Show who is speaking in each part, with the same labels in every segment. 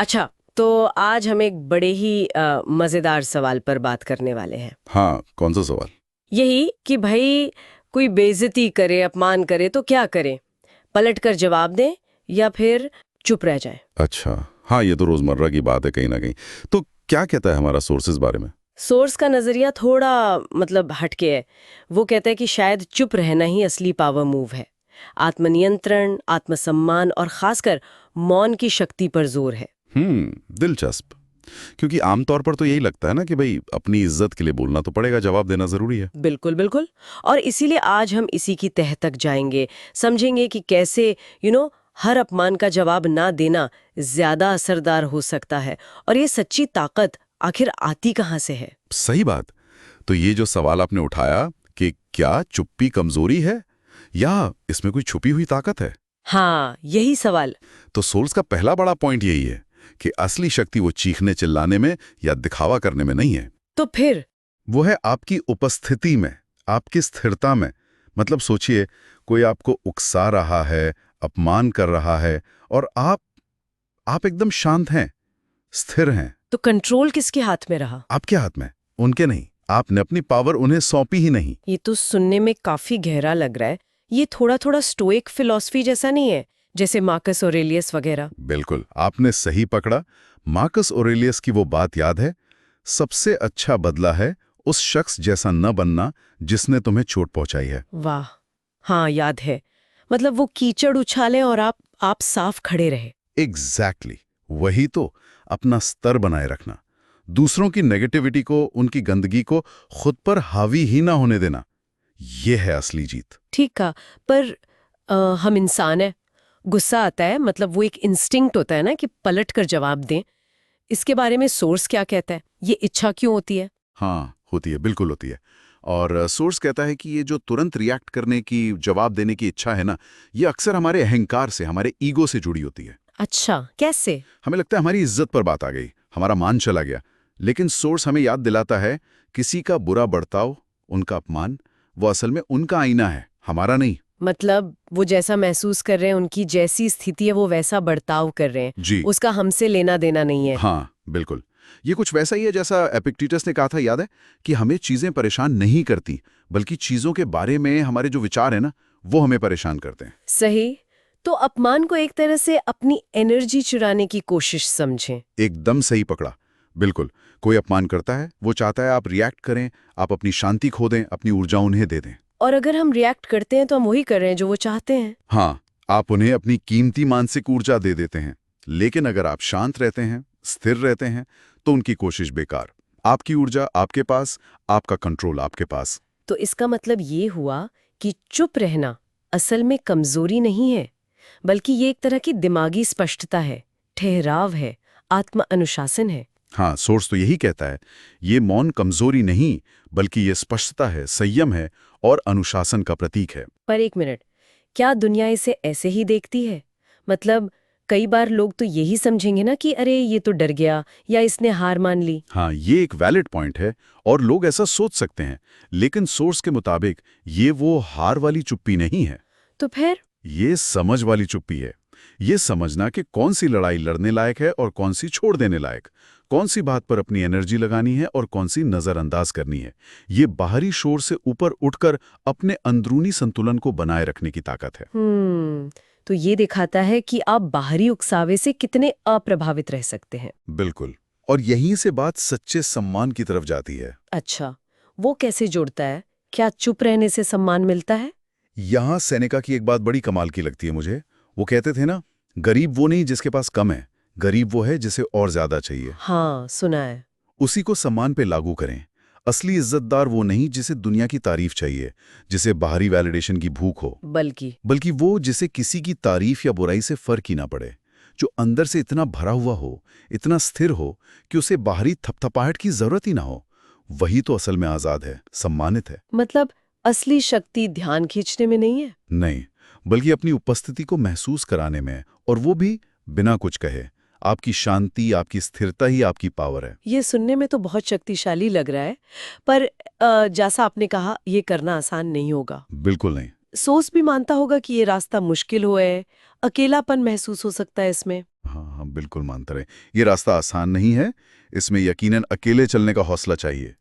Speaker 1: अच्छा, तो आज हम एक बड़े ही मजेदार सवाल पर बात करने वाले हैं।
Speaker 2: हाँ, कौन सा सवाल?
Speaker 1: यही कि भाई कोई बेइज्जती करे, अपमान करे तो क्या करें? पलट कर जवाब दें या फिर चुप रह जाएं?
Speaker 2: अच्छा, हाँ, ये तो रोजमर्रा की बात है कहीं ना कहीं। तो क्या कहता है हमारा सोर्सेज बारे में?
Speaker 1: सोर्स का नजरिया थोड़ा हटके है। वो कहता है कि शायद चुप रहना ही असली पावर मूव है। आत्मनियंत्रण, आत्मसम्मान और खासकर मौन की शक्ति पर जोर है।
Speaker 2: दिलचस्प। क्योंकि आमतौर पर तो यही लगता है ना कि भाई अपनी इज्जत के लिए बोलना तो पड़ेगा, जवाब देना जरूरी है।
Speaker 1: बिल्कुल बिल्कुल। और इसीलिए आज हम इसी की तह तक जाएंगे, समझेंगे कि कैसे हर अपमान का जवाब ना देना ज्यादा असरदार हो सकता है, और ये सच्ची ताकत आखिर आती कहाँ से है।
Speaker 2: सही बात। तो ये जो सवाल आपने उठाया कि क्या चुप्पी कमजोरी है या इसमें कोई छुपी हुई ताकत है,
Speaker 1: हाँ, यही सवाल।
Speaker 2: तो सोल्स का पहला बड़ा पॉइंट यही है कि असली शक्ति वो चीखने चिल्लाने में या दिखावा करने में नहीं है।
Speaker 1: तो फिर
Speaker 2: वो है आपकी उपस्थिति में, आपकी स्थिरता में। मतलब सोचिए, कोई आपको उकसा रहा है, अपमान कर रहा है, और आप एकदम शांत हैं, स्थिर हैं।
Speaker 1: तो कंट्रोल किसके हाथ में रहा?
Speaker 2: आपके हाथ में, उनके नहीं। आपने अपनी पावर उन्हें सौंपी ही नहीं।
Speaker 1: ये तो सुनने में काफी गहरा लग रहा है। ये थोड़ा थोड़ा स्टोइक फिलॉसफी जैसा नहीं है, जैसे मार्कस ऑरेलियस वगैरह?
Speaker 2: बिल्कुल, आपने सही पकड़ा। मार्कस ऑरेलियस की वो बात याद है, सबसे अच्छा बदला है उस शख्स जैसा न बनना जिसने तुम्हें चोट पहुंचाई है।
Speaker 1: वाह, हाँ याद है। मतलब वो कीचड़ उछाले और आप साफ खड़े रहे।
Speaker 2: एग्जैक्टली वही तो। अपना स्तर बनाए रखना, दूसरों की नेगेटिविटी को, उनकी गंदगी को खुद पर हावी ही ना होने देना, ये है असली जीत।
Speaker 1: ठीक है, पर हम इंसान हैं, गुस्सा आता है, मतलब वो एक इंस्टिंक्ट होता है ना कि पलट कर जवाब दें। इसके बारे में सोर्स क्या कहता है? ये इच्छा क्यों होती है?
Speaker 2: हाँ, होती है, बिल्कुल होती है। और सोर्स कहता है कि ये जो तुरंत रिएक्ट करने की, जवाब देने की इच्छा है ना, ये अक्सर हमारे अहंकार से, हमारे ईगो से जुड़ी होती है।
Speaker 1: अच्छा, कैसे?
Speaker 2: हमें लगता है हमारी इज्जत पर बात आ गई, हमारा मान चला गया। लेकिन सोर्स हमें याद दिलाता है, किसी का बुरा बर्ताव, उनका अपमान, वो असल में उनका आईना है, हमारा नहीं।
Speaker 1: मतलब वो जैसा महसूस कर रहे हैं, उनकी जैसी स्थिति है वो वैसा बर्ताव कर रहे हैं,
Speaker 2: जी
Speaker 1: उसका हमसे लेना देना नहीं है।
Speaker 2: हाँ, बिल्कुल। ये कुछ वैसा ही है जैसा एपिक्टेटस ने कहा था, याद है, कि हमें चीजें परेशान नहीं करती, बल्कि चीजों के बारे में हमारे जो विचार है ना, वो हमें परेशान करते हैं।
Speaker 1: सही। तो अपमान को एक तरह से अपनी एनर्जी चुराने की कोशिश समझें।
Speaker 2: एकदम सही पकड़ा। बिल्कुल, कोई अपमान करता है, वो चाहता है आप रिएक्ट करें, आप अपनी शांति खो दें, अपनी ऊर्जा उन्हें दे दें।
Speaker 1: और अगर हम रिएक्ट करते हैं तो हम वही कर रहे हैं जो वो चाहते हैं।
Speaker 2: हाँ, आप उन्हें अपनी कीमती मानसिक ऊर्जा दे देते हैं। लेकिन अगर आप शांत रहते हैं, स्थिर रहते हैं, तो उनकी कोशिश बेकार। आपकी ऊर्जा आपके पास, आपका कंट्रोल आपके पास।
Speaker 1: तो इसका मतलब ये हुआ कि चुप रहना असल में कमजोरी नहीं है, बल्कि ये एक तरह की दिमागी स्पष्टता है, ठहराव है, आत्म अनुशासन है।
Speaker 2: हाँ, सोर्स तो यही कहता है, ये मौन कमजोरी नहीं, बल्कि ये स्पष्टता है, संयम है और अनुशासन का प्रतीक है।
Speaker 1: पर एक मिनट, क्या दुनिया इसे ऐसे ही देखती है? मतलब कई बार लोग तो यही समझेंगे ना कि अरे ये तो डर गया या इसने हार मान ली।
Speaker 2: हाँ, ये एक वैलिड पॉइंट है और लोग ऐसा सोच सकते हैं। लेकिन सोर्स के मुताबिक ये वो हार वाली चुप्पी नहीं है,
Speaker 1: तो फिर
Speaker 2: ये समझ वाली चुप्पी है। ये समझना कि कौन सी लड़ाई लड़ने लायक है और कौन सी छोड़ देने लायक, कौन सी बात पर अपनी एनर्जी लगानी है और कौन सी नजरअंदाज करनी है। ये बाहरी शोर से ऊपर उठकर अपने अंदरूनी संतुलन को बनाए रखने की ताकत है।
Speaker 1: तो ये दिखाता है कि आप बाहरी उकसावे से कितने अप्रभावित रह सकते हैं।
Speaker 2: बिल्कुल। और यहीं से बात सच्चे सम्मान की तरफ जाती है।
Speaker 1: अच्छा, वो कैसे जुड़ता है? क्या चुप रहने से सम्मान मिलता है?
Speaker 2: यहां सेनेका की एक बात बड़ी कमाल की लगती है मुझे। वो कहते थे ना, गरीब वो नहीं जिसके पास कम है, गरीब वो है जिसे और ज्यादा चाहिए।
Speaker 1: हाँ, सुना है।
Speaker 2: उसी को सम्मान पे लागू करें। असली इज्जतदार वो नहीं जिसे दुनिया की तारीफ चाहिए, जिसे बाहरी वैलिडेशन की भूख हो, बल्कि वो जिसे किसी की तारीफ या बुराई से फर्क ही ना पड़े, जो अंदर से इतना भरा हुआ हो, इतना स्थिर हो कि उसे बाहरी थपथपाहट की जरूरत ही ना हो। वही तो असल में आजाद है, सम्मानित है।
Speaker 1: मतलब असली शक्ति ध्यान खींचने में नहीं है?
Speaker 2: नहीं, बल्कि अपनी उपस्थिति को महसूस कराने में, और वो भी बिना कुछ कहे। आपकी शांति, आपकी स्थिरता ही आपकी पावर है।
Speaker 1: ये सुनने में तो बहुत शक्तिशाली लग रहा है, पर जैसा आपने कहा, ये करना आसान नहीं होगा।
Speaker 2: बिल्कुल नहीं।
Speaker 1: सोच भी मानता होगा कि ये रास्ता मुश्किल हुआ है, अकेलापन महसूस हो सकता है इसमें।
Speaker 2: हाँ हाँ, बिल्कुल मानता रहे। ये रास्ता आसान नहीं है, इसमें यकीनन अकेले चलने का हौसला चाहिए,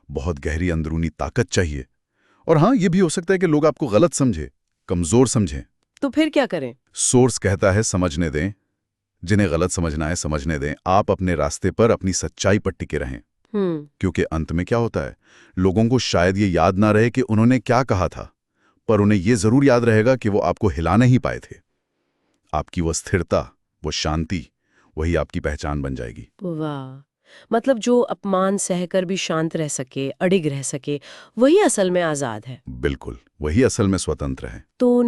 Speaker 2: बहुत गहरी अंदरूनी ताकत चाहिए। और हाँ, ये भी हो सकता है कि लोग आपको गलत समझे, कमजोर समझें।
Speaker 1: तो फिर क्या करें?
Speaker 2: सोर्स कहता है समझने दें, जिन्हें गलत समझना है समझने दें, आप अपने रास्ते पर अपनी सच्चाई पर टिके रहें। क्योंकि अंत में क्या होता है, लोगों को शायद ये याद ना रहे कि उन्होंने क्या कहा था, पर उन्हें ये जरूर याद रहेगा कि वो आपको हिला नहीं पाए थे। आपकी वो स्थिरता, वो शांति, वही आपकी पहचान बन जाएगी।
Speaker 1: वाह! मतलब जो अपमान सहकर भी शांत रह सके, अडिग रह सके, वही असल में आज़ाद है।
Speaker 2: बिल्कुल, वही असल में स्वतंत्र है।
Speaker 1: तो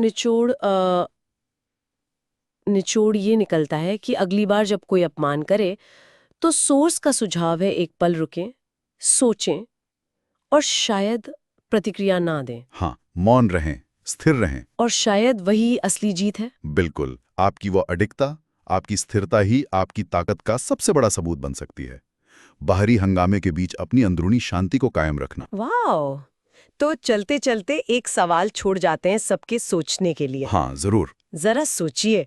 Speaker 1: निचोड़ ये निकलता है कि अगली बार जब कोई अपमान करे, तो सोर्स का सुझाव है एक पल रुकें, सोचें और शायद प्रतिक्रिया ना दें।
Speaker 2: हाँ, मौन रहें, स्थिर रहें।
Speaker 1: और शायद वही असली जीत है।
Speaker 2: बिल्कुल, आपकी वो अडिगता, आपकी स्थिरता ही आपकी ताकत का सबसे बड़ा सबूत बन सकती है। बाहरी हंगामे के बीच अपनी अंदरूनी शांति को कायम रखना।
Speaker 1: वाह! तो चलते चलते एक सवाल छोड़ जाते हैं सबके सोचने के लिए।
Speaker 2: हाँ, जरूर।
Speaker 1: जरा सोचिए,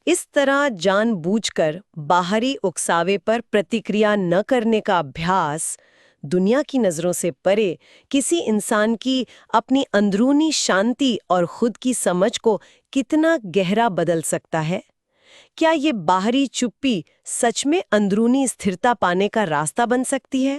Speaker 1: इस तरह जानबूझकर बाहरी उकसावे पर प्रतिक्रिया न करने का अभ्यास दुनिया की नजरों से परे किसी इंसान की अपनी अंदरूनी शांति और खुद की समझ को कितना गहरा बदल सकता है? क्या ये बाहरी चुप्पी सच में अंदरूनी स्थिरता पाने का रास्ता बन सकती है?